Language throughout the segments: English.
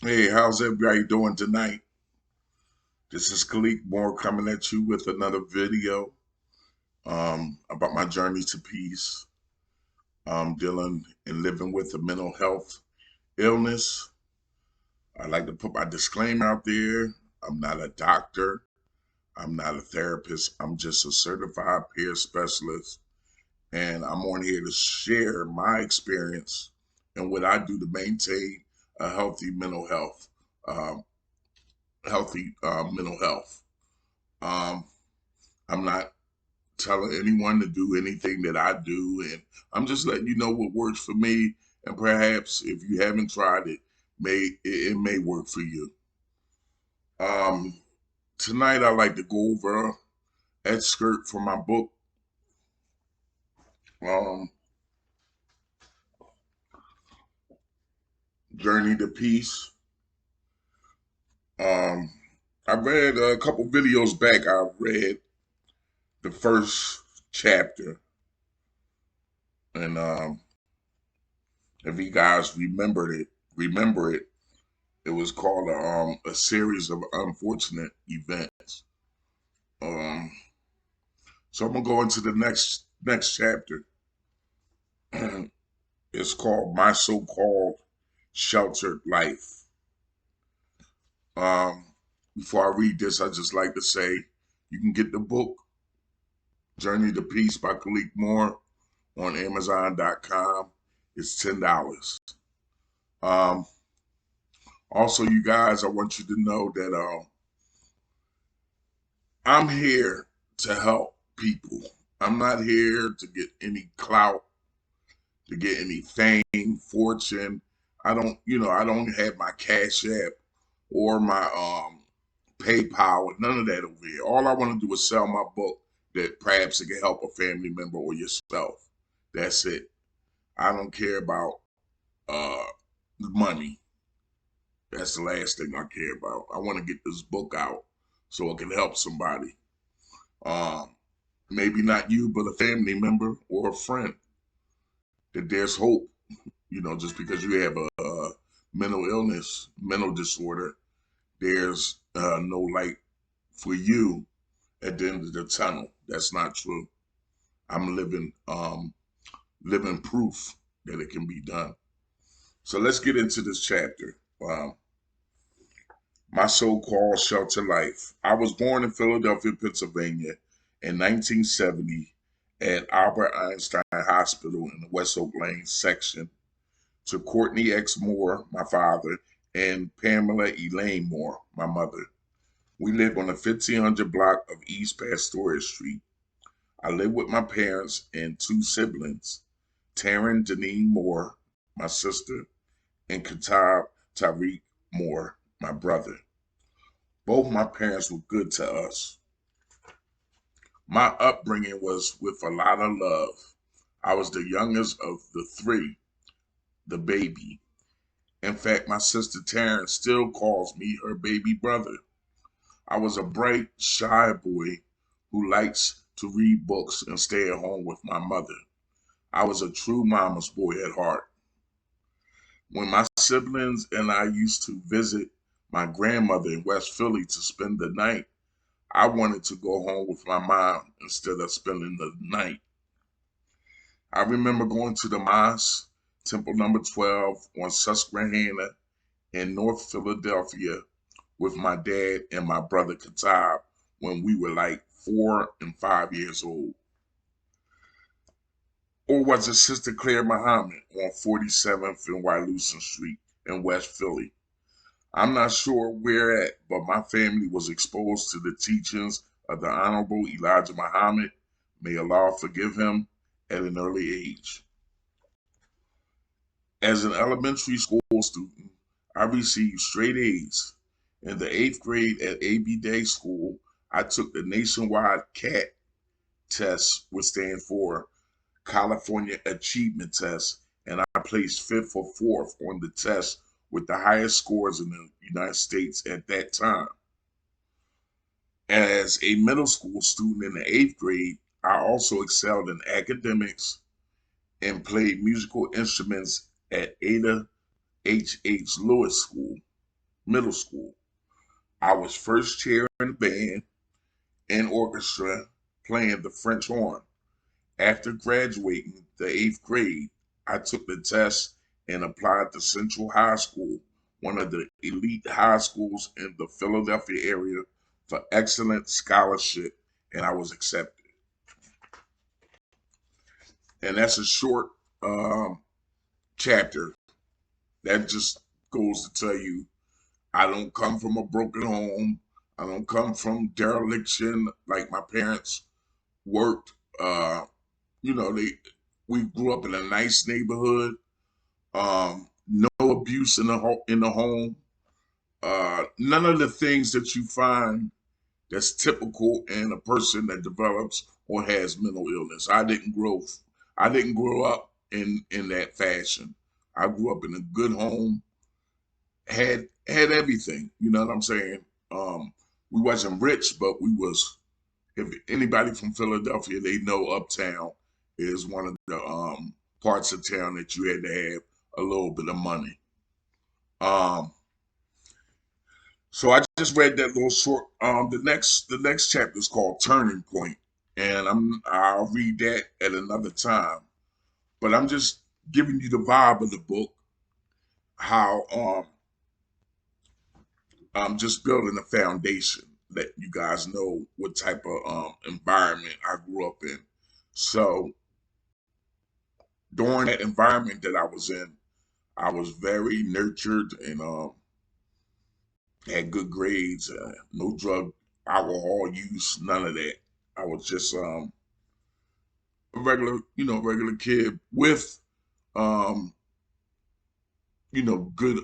Hey, how's everybody doing tonight? This is Khalid Moore coming at you with another video about my journey to peace, dealing and living with a mental health illness. I'd like to put my disclaimer out there. I'm not a doctor. I'm not a therapist. I'm just a certified peer specialist. And I'm on here to share my experience and what I do to maintain a healthy um, mental health. Um, I'm not telling anyone to do anything that I do, and I'm just letting you know what works for me. And perhaps if you haven't tried it, it may work for you. Um, Tonight I like to go over an excerpt from my book, um, Journey to Peace. Um, I read a couple videos back. I read the first chapter, and if you guys remember it. It was called a series of unfortunate events. Um, so I'm gonna go into the next chapter. It's called My So-Called Sheltered Life. Um, Before I read this, I just like to say you can get the book Journey to Peace by Khalid Moore on Amazon.com. It's $10. Um, Also, you guys, I want you to know that I'm here to help people. I'm not here to get any clout, to get any fame, fortune. I don't have my Cash App or my PayPal, none of that over here. All I want to do is sell my book that perhaps it can help a family member or yourself. That's it. I don't care about uh money. That's the last thing I care about. I want to get this book out so it can help somebody. Um, Maybe not you, but a family member or a friend. That there's hope. Just because you have a mental illness, mental disorder, there's no light for you at the end of the tunnel. That's not true. I'm living proof that it can be done. So let's get into this chapter. My so-called shelter life. I was born in Philadelphia, Pennsylvania in 1970 at Albert Einstein Hospital in the West Oak Lane section to Courtney X. Moore, my father, and Pamela Elaine Moore, my mother. We lived on the 1500 block of East Pastoria Street. I lived with my parents and two siblings, Taryn Deneen Moore, my sister, and Katab Tariq Moore, my brother. Both my parents were good to us. My upbringing was with a lot of love. I was the youngest of the three, the baby. In fact, my sister Taryn still calls me her baby brother. I was a bright, shy boy who likes to read books and stay at home with my mother. I was a true mama's boy at heart. When my siblings and I used to visit my grandmother in West Philly to spend the night, I wanted to go home with my mom instead of spending the night. I remember going to the mosque, Temple number 12 on Susquehanna in North Philadelphia with my dad and my brother Katab when we were like 4 and 5 years old. Or was it Sister Claire Muhammad on 47th and Wyalusing Street in West Philly? I'm not sure where at, but my family was exposed to the teachings of the Honorable Elijah Muhammad, may Allah forgive him, at an early age. As an elementary school student, I received straight A's. In the 8th grade at AB Day School, I took the nationwide CAT test, which stands for California Achievement Test, and I placed fifth or fourth on the test with the highest scores in the United States at that time. As a middle school student in the 8th grade, I also excelled in academics and played musical instruments at Ada H. Lewis School. middle school. I was first chair in the band and orchestra playing the French horn. After graduating the eighth grade, I took the test and applied to Central High School, one of the elite high schools in the Philadelphia area, for excellent scholarship, and I was accepted. And that's a short chapter. That just goes to tell you I don't come from a broken home. I don't come from dereliction like my parents worked. You know, we grew up in a nice neighborhood. No abuse in the home. None of the things that you find that's typical in a person that develops or has mental illness. I didn't grow up in that fashion. I grew up in a good home, had everything. You know what I'm saying? We wasn't rich, but we was. If anybody from Philadelphia, they know Uptown is one of the parts of town that you had to have a little bit of money. Um, so I just read that little short. The next chapter is called Turning Point, and I'll read that at another time. But I'm just giving you the vibe of the book, how I'm just building a foundation that you guys know what type of environment I grew up in. So during that environment that I was in, I was very nurtured and had good grades, no drug, alcohol use, none of that. I was just a regular kid with um, good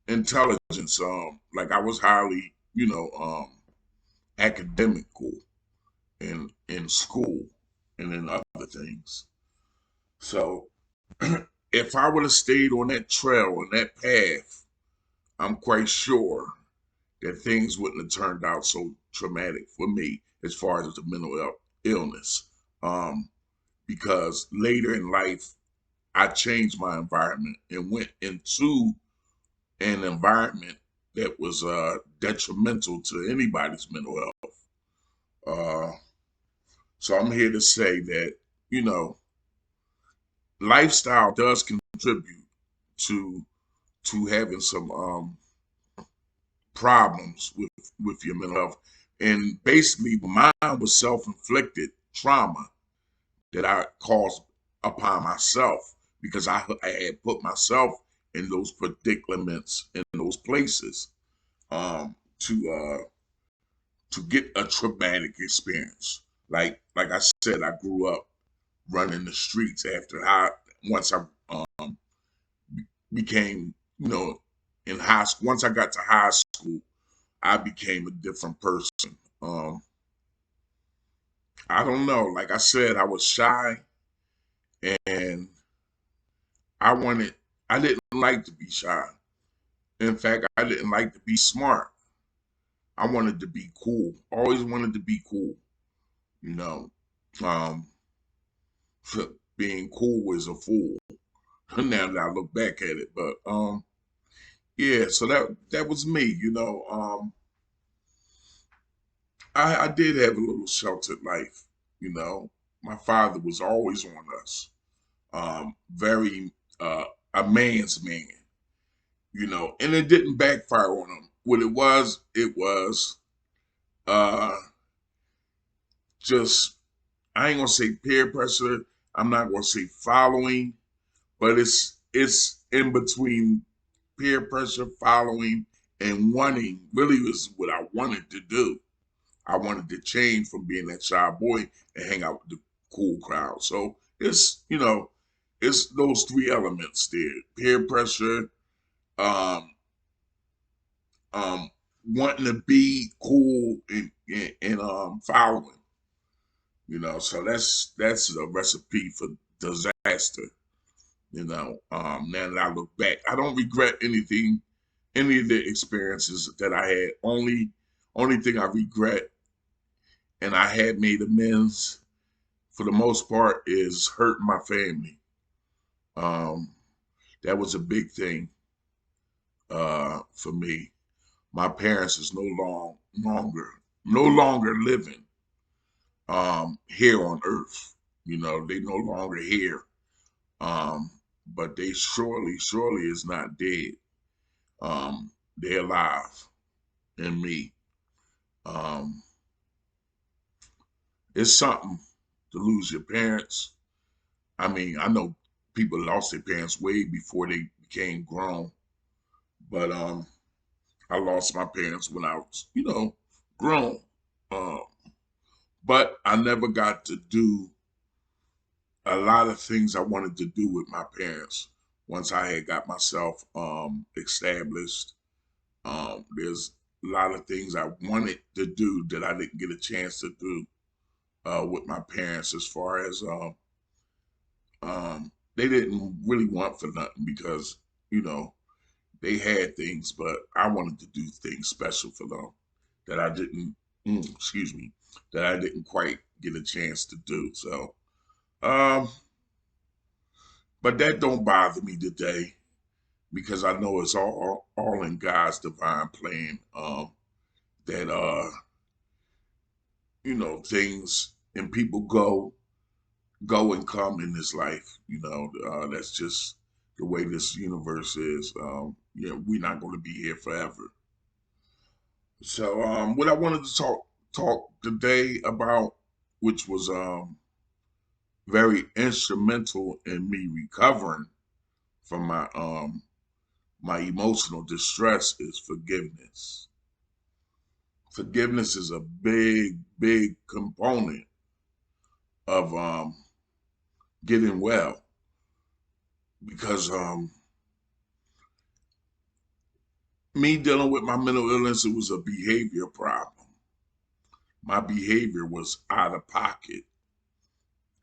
intelligence. Like I was highly, academical in school and in other things. So if I would have stayed on that trail, on that path, I'm quite sure that things wouldn't have turned out so traumatic for me as far as the mental illness. Um, because later in life, I changed my environment and went into an environment that was detrimental to anybody's mental health. Uh, so I'm here to say that, you know, lifestyle does contribute to having some problems with your mental health. And basically, mine was self-inflicted trauma that I caused upon myself because I had put myself in those predicaments in those places to get a traumatic experience. Like I said, I grew up running the streets after I once I became in high school. Once I got to high school, I became a different person. I don't know. Like I said, I was shy and I wanted, I didn't like to be shy. In fact, I didn't like to be smart. I wanted to be cool. Always wanted to be cool, you know. Um, Being cool is a fool. Now that I look back at it, but yeah. So that was me, you know. I did have a little sheltered life, you know. My father was always on us. Very a man's man, you know, and it didn't backfire on him. What it was uh just I ain't gonna say peer pressure. I'm not gonna say following, but it's in between peer pressure, following, and wanting. Really, was what I wanted to do. I wanted to change from being that shy boy and hang out with the cool crowd. So it's those three elements there: peer pressure, um, um, wanting to be cool, and following. You know, so that's a recipe for disaster. You know, now that I look back, I don't regret anything, any of the experiences that I had. Only thing I regret, and I had made amends for the most part, is hurting my family. Um, that was a big thing. for me. My parents is no longer living here on earth. You know, they no longer here. Um, but they surely is not dead. They're alive in me. Um, it's something to lose your parents. I mean, I know people lost their parents way before they became grown, but I lost my parents when I was, grown. Um, but I never got to do a lot of things I wanted to do with my parents once I had got myself established. There's a lot of things I wanted to do that I didn't get a chance to do with my parents, as far as they didn't really want for nothing because, you know, they had things, but I wanted to do things special for them that I didn't, excuse me, that I didn't quite get a chance to do. So, um, but that don't bother me today because I know it's all in God's divine plan. That things and people go and come in this life. That's just the way this universe is. Yeah, we're not going to be here forever. So, what I wanted to talk today about, which was very instrumental in me recovering from my emotional distress, is forgiveness. Forgiveness is a big component of getting well because me dealing with my mental illness, it was a behavior problem. My behavior was out of pocket,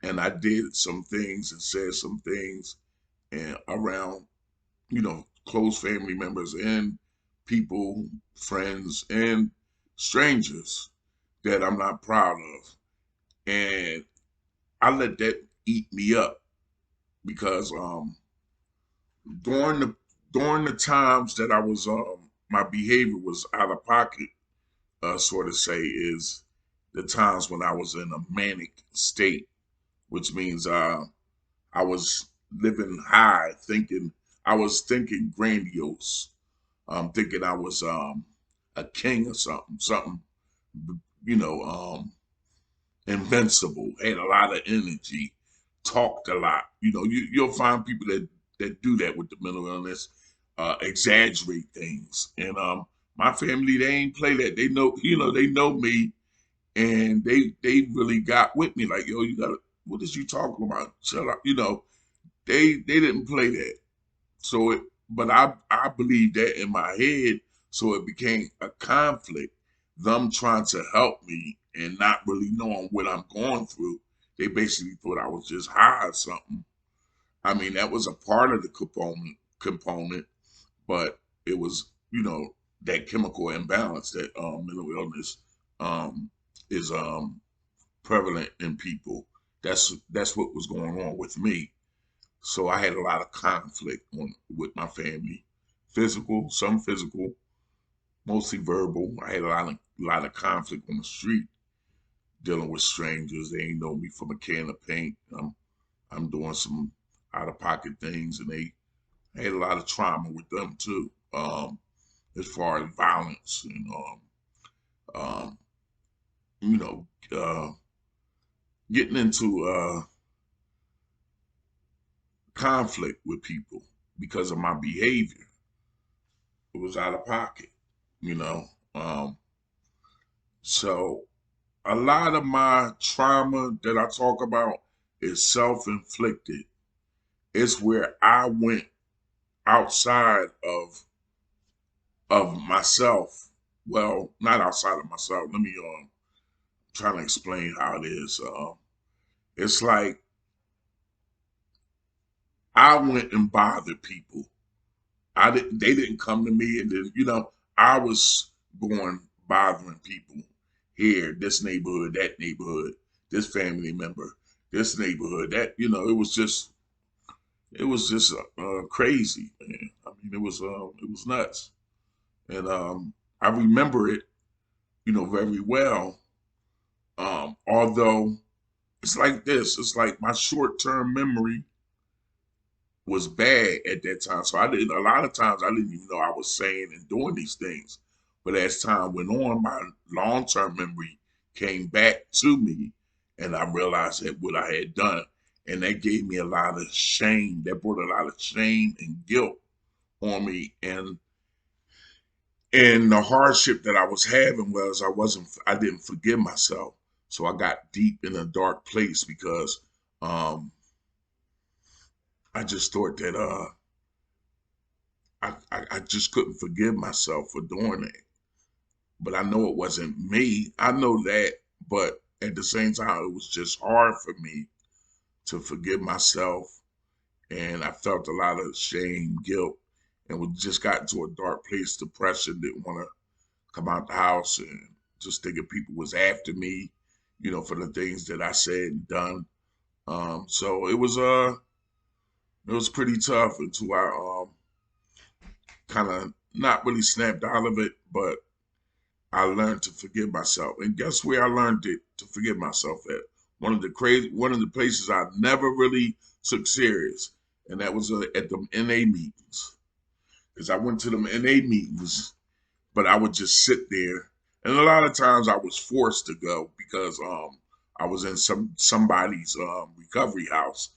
and I did some things and said some things and around, close family members and people, friends, and strangers that I'm not proud of. And I let that eat me up because during the during the times that I was my behavior was out of pocket, sort of say, is the times when I was in a manic state, which means I was living high, thinking I was thinking grandiose, thinking I was a king or something, you know, invincible, had a lot of energy, talked a lot. You'll find people that do that with the mental illness, exaggerate things. And my family, they ain't play that. They know me, and they really got with me. Like, yo, you gotta, what is you talking about? Shut up. They didn't play that. But I believe that in my head, so it became a conflict. Them trying to help me and not really knowing what I'm going through. They basically thought I was just high or something. I mean, that was a part of the component, but it was, that chemical imbalance that mental illness um, is prevalent in people. That's what was going on with me. So I had a lot of conflict with my family, some physical, mostly verbal. I had a lot of conflict on the street dealing with strangers. They ain't know me from a can of paint. I'm doing some out of pocket things, and they had a lot of trauma with them too, as far as violence and um, you know, getting into conflict with people because of my behavior. It was out of pocket, you know. Um, so a lot of my trauma that I talk about is self-inflicted. It's where I went outside of myself. Well, not outside of myself. Let me try to explain how it is. It's like I went and bothered people. They didn't come to me, and then I was going bothering people here, this neighborhood, that neighborhood, this family member, this neighborhood, that it was just crazy, man. and it was nuts. And I remember it, very well. Although it's like this, it's like my short term memory was bad at that time. So I didn't, a lot of times I didn't even know I was saying and doing these things. But as time went on, my long term memory came back to me, and I realized that what I had done. And that gave me a lot of shame. That brought a lot of shame and guilt on me. And the hardship that I was having was I didn't forgive myself. So I got deep in a dark place because um, I just thought that I just couldn't forgive myself for doing it. But I know it wasn't me. I know that, but at the same time, it was just hard for me to forgive myself, and I felt a lot of shame, guilt, and we just got into a dark place, depression. Didn't want to come out the house, and just thinking people was after me, for the things that I said and done. So it was pretty tough until I kind of not really snapped out of it, but I learned to forgive myself. And guess where I learned it to forgive myself at? One of the places I never really took serious, and that was at the NA meetings. Because I went to them NA meetings, but I would just sit there, and a lot of times I was forced to go because I was in somebody's recovery house,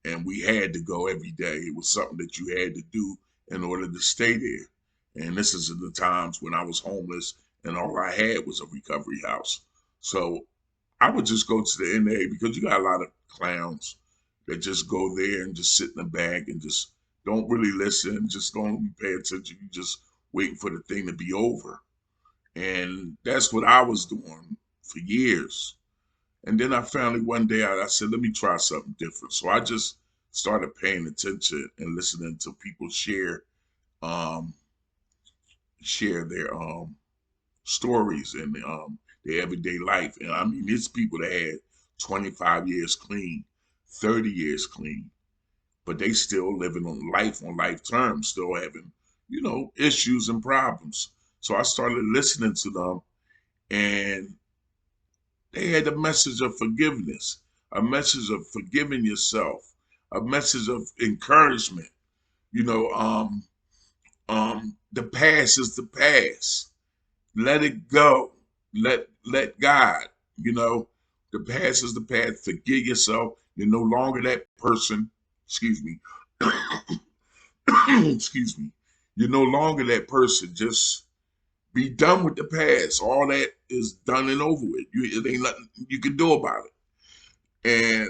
and we had to go every day. It was something that you had to do in order to stay there. And this is the times when I was homeless and all I had was a recovery house. So I would just go to the NA because you got a lot of clowns that just go there and just sit in the back and just don't really listen, just don't pay attention. You just waiting for the thing to be over. And that's what I was doing for years. And then I finally one day I said, let me try something different. So I just started paying attention and listening to people um, share their stories and their everyday life. And I mean, it's people that had 25 years clean, 30 years clean, but they still living on life terms, still having, issues and problems. So I started listening to them, and they had a message of forgiveness, a message of forgiving yourself, a message of encouragement. You know, the past is the past. Let it go. Let God. You know, the past is the past. Forgive yourself. You're no longer that person. Excuse me. Excuse me. You're no longer that person. Just be done with the past. All that is done and over with. It ain't nothing you can do about it. And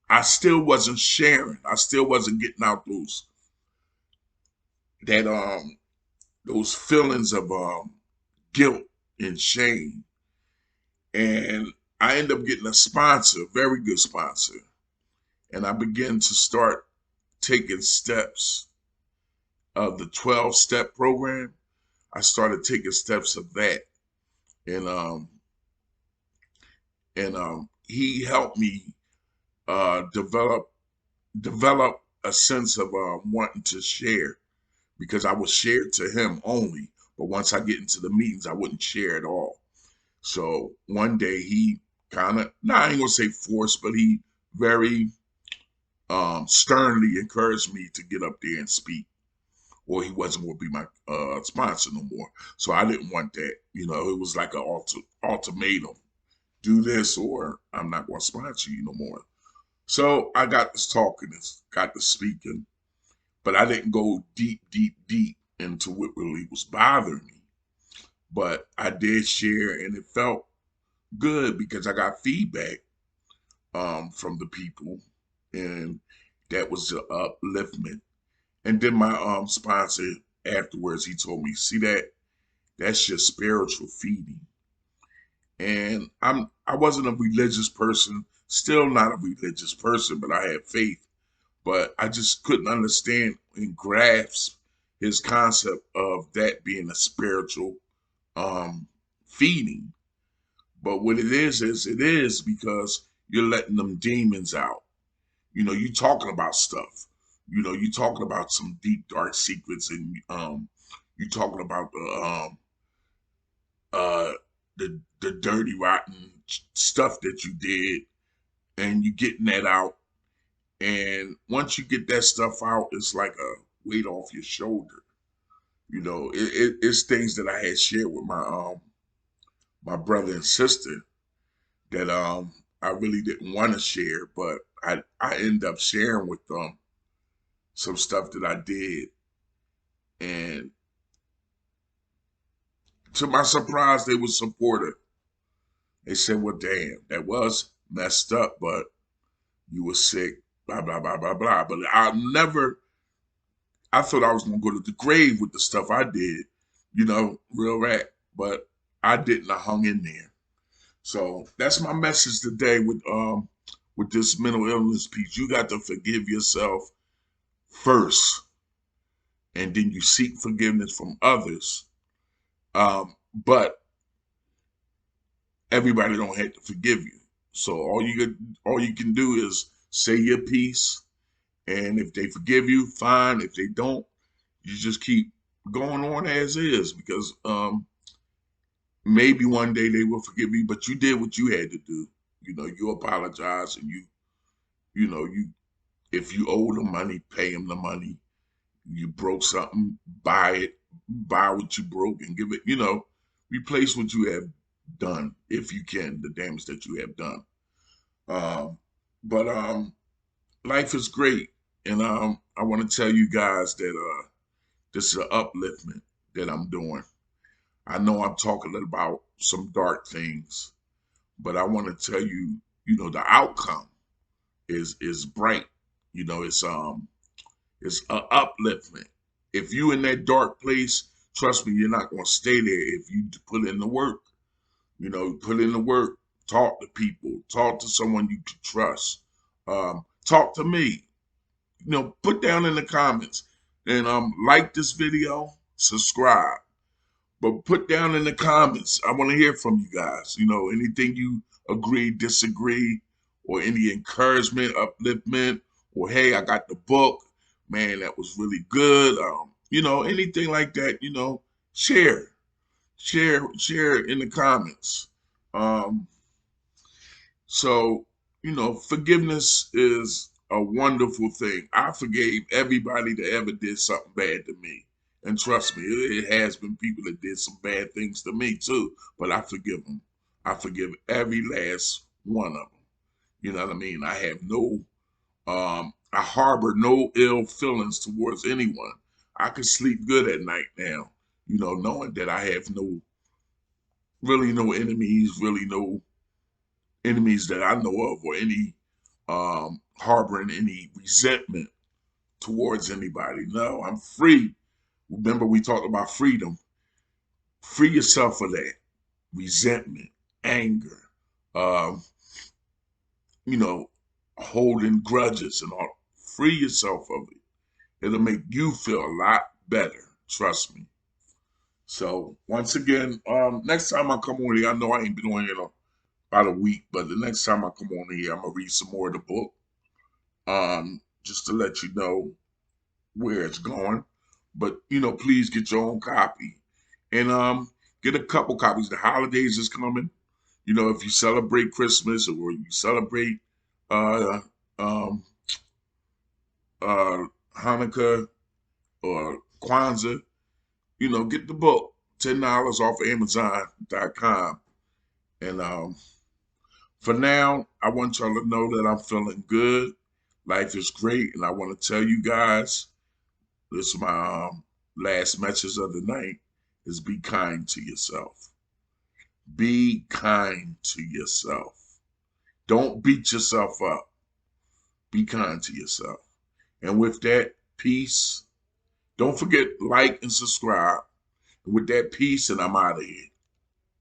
I still wasn't sharing. I still wasn't getting out that those feelings of guilt and shame. And I ended up getting a sponsor, a very good sponsor. And I began to start taking steps of the 12-step program. I started taking steps of that. And he helped me develop a sense of wanting to share because I would share to him only. But once I get into the meetings, I wouldn't share at all. So one day he kind of, nah, I ain't gonna say forced, but he very sternly encouraged me to get up there and speak, or he wasn't going to be my sponsor no more. So I didn't want that. It was like an ultimatum: do this, or I'm not going to sponsor you no more. So I got this talking, and got to speaking, but I didn't go deep, deep, deep into what really was bothering me. But I did share, and it felt good because I got feedback from the people, and that was the upliftment. And then my sponsor afterwards, he told me, "See that's your spiritual feeding." And I wasn't a religious person, still not a religious person, but I had faith. But I just couldn't understand and grasp his concept of that being a spiritual um, feeding. But what it is because you're letting them demons out. You talking about stuff. You talking about some deep dark secrets, and you talking about uh the dirty rotten stuff that you did, and you getting that out. And once you get that stuff out, it's like a weight off your shoulder. It's things that I had shared with my brother and sister that I really didn't want to share, but I ended up sharing with them some stuff that I did, and to my surprise, they were supportive. They said, "Well, damn, that was messed up, but you were sick, blah blah blah blah blah." But I thought I was gonna go to the grave with the stuff I did, real rat. But I didn't. I hung in there. So that's my message today with this mental illness piece. You got to forgive yourself first, and then you seek forgiveness from others. But everybody don't have to forgive you. So all you can do is say your piece, and if they forgive you, fine. If they don't, you just keep going on as is, because maybe one day they will forgive you, but you did what you had to do. You apologize, and you if you owe them money, pay them the money. You broke something, buy it, buy what you broke and give it, replace what you have done if you can, the damage that you have done. But life is great. And I want to tell you guys that this is an upliftment that I'm doing. I know I'm talking about some dark things, but I want to tell you, the outcome is bright. It's an upliftment. If you in that dark place, trust me, you're not going to stay there if you put in the work. Put in the work. Talk to people. Talk to someone you can trust. Talk to me. Put down in the comments and like this video, subscribe. But put down in the comments. I want to hear from you guys. Anything you agree, disagree, or any encouragement, upliftment, or hey, I got the book. Man, that was really good. Anything like that, share. Share in the comments. Um, so, forgiveness is a wonderful thing. I forgave everybody that ever did something bad to me. And trust me, it has been people that did some bad things to me too, but I forgive them. I forgive every last one of them. You know what I mean? I harbor no ill feelings towards anyone. I can sleep good at night now, knowing that I have really no enemies, really no enemies that I know of, or any harboring any resentment towards anybody. No, I'm free. Remember, we talked about freedom. Free yourself of that resentment, anger, um, you know, holding grudges and all. Free yourself of it. It'll make you feel a lot better. Trust me. So once again, next time I come on here, I know I ain't been on here in about a week, but the next time I come on here, I'm gonna read some more of the book. Just to let you know where it's going. But please get your own copy. And get a couple copies. The holidays is coming. If you celebrate Christmas or you celebrate uh um uh Hanukkah or Kwanzaa, get the book. $10 off Amazon.com. And for now, I want y'all to know that I'm feeling good. Life is great, and I want to tell you guys, this is my last message of the night, is be kind to yourself. Be kind to yourself. Don't beat yourself up. Be kind to yourself. And with that, peace. Don't forget, like and subscribe. And with that, peace, and I'm out of here.